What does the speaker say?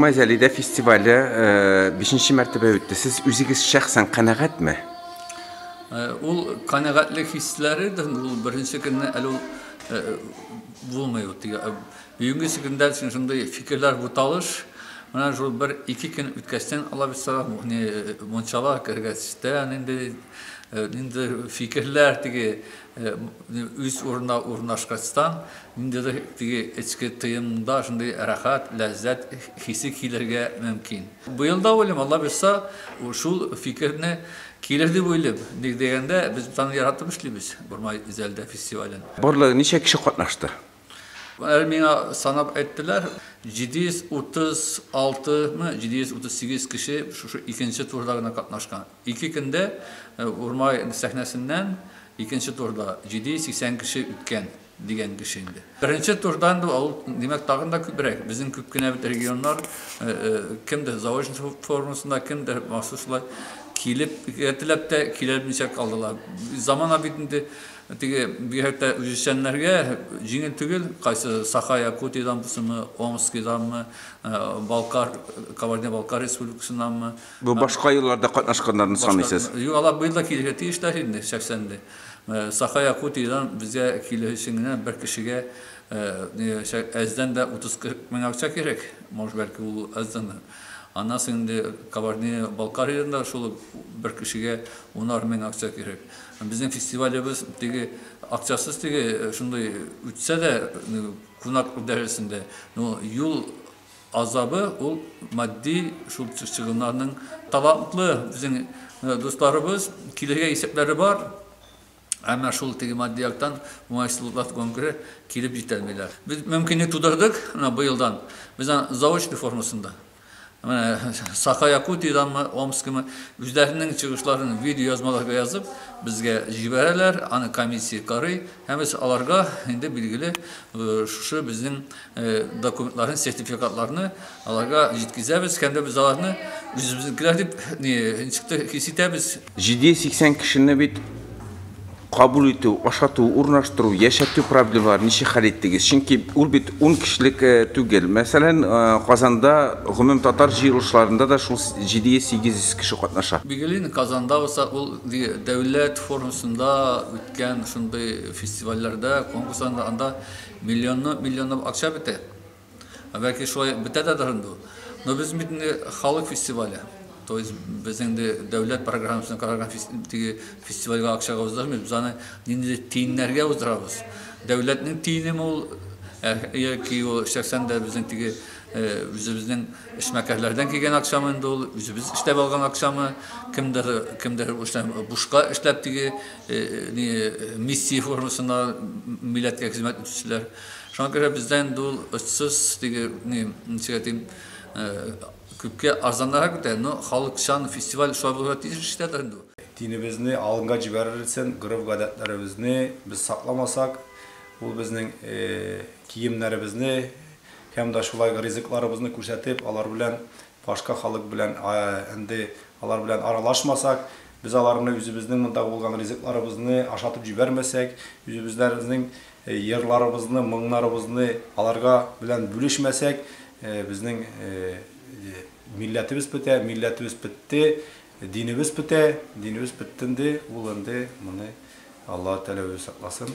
Mazali'de festivali 5. mərtəbə ötdü. Siz üzünüz şəxsən qənaətmi? Ул qanağatlik hissləri də birinci gündə əl bulmuyor. Bugünkü gündə şunday fikirlər butalış. Mana şu bir iki gün ötkəşdən Allah bir salam monçalar qərqəsdə indi fikirlər dige üz urnaşqastan indi də dige içki tıyımda şunday rahat, ləzzət hissi kilərgə mümkün. Bu yılda olayım Allah bilsa şu fikirni kilerdi olayım degəndə biz tanı yaratmışlıyız Burma İzel'de festivalin. Burada neçə kişi qatnaşdı? Bana sanab ettiler 736 mı 738 kişi şu ikinci turlarına katlaşkan. İki günde Urmay səhnəsindən ikinci turda 780 kişi ütken diyen kişiydi. Birinci turdan da demek dağında kübrek. Bizim küpküne regionlar kimdir Zavoçin formasında kimdir mahsuslar kilip getirip de kilip kaldılar. Zamana bitindi. Bir hafta müzisyenlerge jingil tügül kaysı Sakha Yakuti'dan mı, Omsk'dan mı, Kabardino-Balkar Respublikası'ndan mı? Bu başka yıllarda katnaşkanlarını sanıysınız? Yok, Allah bu yılda kiliheti işler hindi 80'de. Sakha Yakuti'dan bize kilihetinden bir kişiye ezden de 30-40 bin akça gerek. Может belki bu ezden de. Ondan sonra Kabardino-Balkar da şöyle bir kişiye 10 bin akça gerek. Bizim festivalimiz akçasız şunday ütse de konak derecesinde yol azabı o maddi şu çıkımlarının talantlı bizim dostlarımız kilege isepleri var. Ama şu maddiyattan muhaşsızlıklar göre kilip yitelmeler. Biz mümkünlük tudurdık bu yıldan. Bizden Zavoçli formasında. Sakha Yakuti'dan mı, Omsk mı, üzerinin çıkışlarını video yazmalarga yazıp bizge jibereler, anı komissiya qarı, hemiz alarga indi bilgili şu bizim dokumentların sertifikatlarını alarga jitkizemiz, kendi biz alarını yüzümüzdekiler deyip çıktı hissetemiz. 780 kişinin bir kabul etүү, aşatуу, urnaştırуу, yaşatуу problemleri nişi hal ettiniz? Çünkü ul bit 10 kişilik tügel. Mesela Kazan'da Gümüm Tatar jıyılışlarında da şu 7-8 kişi katnaşa. Bilgilin Kazan'da olsa devlet formasında ütken şunday festivallerde, konkurslarında anda milyonlu akça bite. Belki şu bite de darındı. No biz halk festivali. То есть bizim de devlet programmasına karargan festivalga akşaga uzdurmuz. Biz ana nindi tiyinlerge uzdurabız. Devletin tiyini ol ki o 80'de bizden işmekerlerden kelgen akşamında ol, biz işlep algan akşamı kimdir buşka işlep missiya formasında milletke hizmet etmişler. Şuna göre bizden dol ıssız Küpke arzanlara gider, halk şan festival şuabulat işlerdir. Dinimizni alınga jiberirsen, gırıv gadetlerimizni biz saklamasak, bu bizning kiyimlerimizni hem de şulay riziklarimizni ko'rsatib, alar bilen başka halk bilen endi alar bilen aralaşmasak, biz alarını yüzümüzün mında bolgan riziklarimizni aşatıp jibermesek, yüzümüzlerimizin yerlarimizni, mыңlarimizni alarga bilen bölüşmesek, bizning milletimiz bitti, dinimiz bitti, dinimiz bittindi, ul endi Allah Teala saklasın.